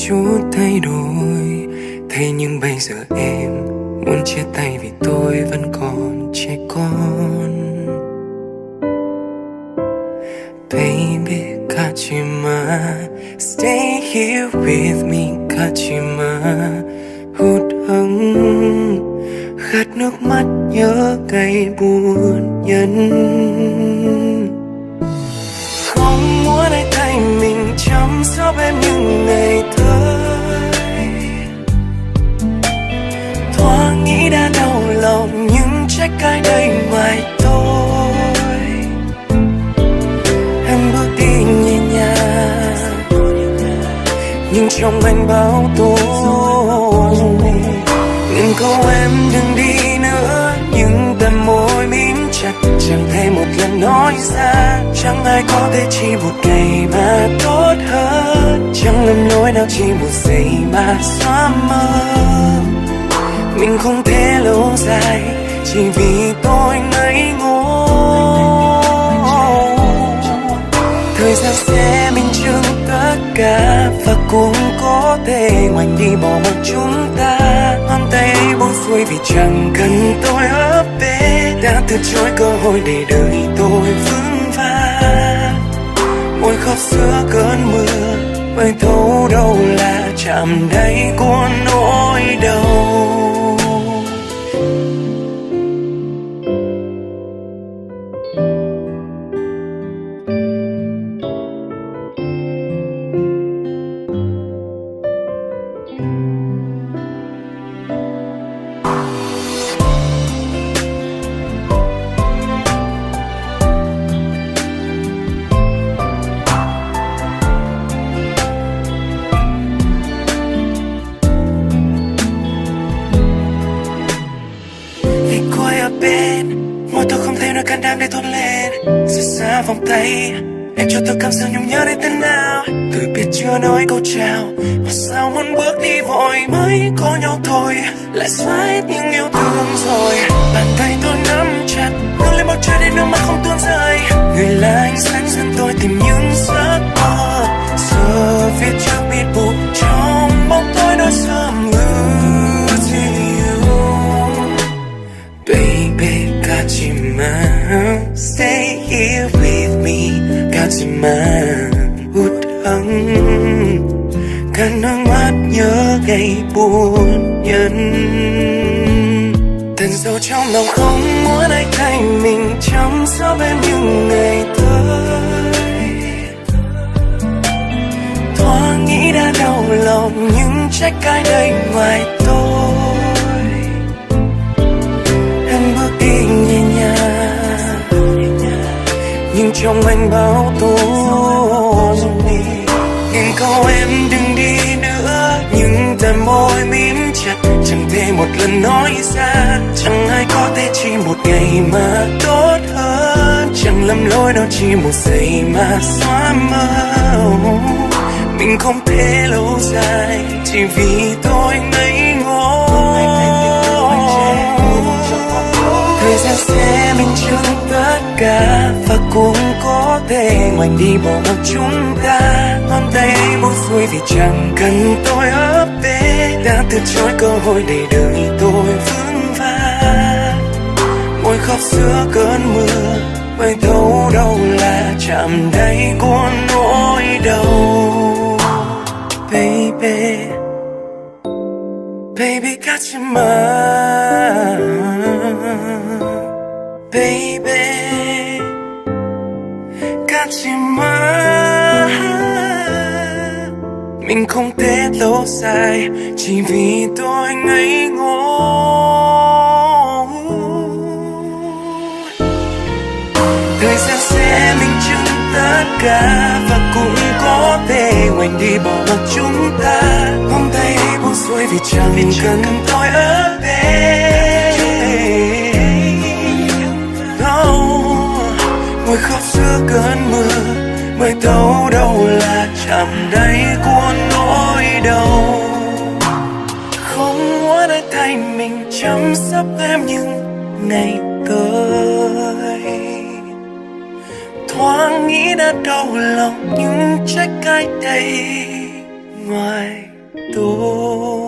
chút thay đổi. Thế nhưng bây giờ em muốn chia tay vì tôi vẫn còn trẻ con. Baby, Kachima, stay here with me, Kachima. Hụt hẫng khát nước mắt nhớ cay buồn nhân. Không muốn ai thay mình chăm sóc em những ngày tới. Thoáng nghĩ đã đau lòng nhưng trách ai đây ngoài tôi. Em bước đi nhẹ nhàng nhưng trong anh bão tố. Ngừng câu em đừng đi nữa nhưng tầm môi mím chặt chẳng thể một lần nói ra. Chẳng ai có thể chỉ một ngày mà tốt hơn. Chẳng lầm lỗi nào chỉ một giây mà xóa mơ. Mình không thể lâu dài chỉ vì tôi ngây ngô. Thời gian sẽ minh chứng tất cả và cũng có thể ngoảnh đi bỏ mặc chúng ta. Ngón tay ấy buông xuôi vì chẳng cần tôi ấp bê. Đã từ chối cơ hội để đời tôi vững vàng. Môi khóc giữa cơn mưa mới thấu đâu là chạm đáy của nỗi đau. Môi tôi không thể nói can đảm để thốt lên. Xa xa vòng tay em cho tôi cảm giác nhung nhớ đến tên nào. Tôi biết chưa nói câu chào mà sao muốn bước đi vội. Mới có nhau thôi lại xóa hết những yêu thương rồi. Bàn tay tôi nắm chặt hướng lên bầu trời để nước mắt không tuôn rơi. Người là ánh sáng dẫn tôi tìm những giấc mơ. Giờ viết trước biết buộc trong bóng tối đôi sớm Baby, Kachima, stay here with me, Kachima. Hụt hẫng cả nước mắt nhớ gây buồn nhân. Tận sâu trong lòng không muốn ai thay mình chăm sóc em những ngày tới. Thoáng nghĩ đã đau lòng nhưng trách ai đây ngoài tôi. Bước đi nhẹ nhàng nhưng trong anh bão tố. Nhìn câu em đừng đi nữa nhưng tầm môi mím chặt chẳng thể một lần nói ra. Chẳng ai có thể chỉ một ngày mà tốt hơn. Chẳng lầm lỗi đâu chỉ một giây mà xóa mơ. Mình không thể lâu dài chỉ vì tôi ngây ngô. Thời gian sẽ minh chứng tất cả và cũng có thể ngoảnh đi bỏ mặc chúng ta. Ngón tay ấy buông xuôi vì chẳng cần tôi ấp bê. Đã từ chối cơ hội để đời tôi vững vàng. Môi khóc giữa cơn mưa mới thấu đâu là chạm đáy của nỗi đau. Baby, baby, Kachima. Baby, Kachima. Mình không thể lâu dài chỉ vì tôi ngây ngô. Thời gian sẽ minh chứng tất cả và cũng có thể ngoảnh đi bỏ mặc chúng ta. Ngón tay ấy buông xuôi vì chẳng cần tôi ở bên. Môi khóc giữa cơn mưa mới thấu đâu là chạm đáy của nỗi đau. Không muốn ai thay mình chăm sóc em những ngày tới. Thoáng nghĩ đã đau lòng nhưng trách ai đây ngoài tôi.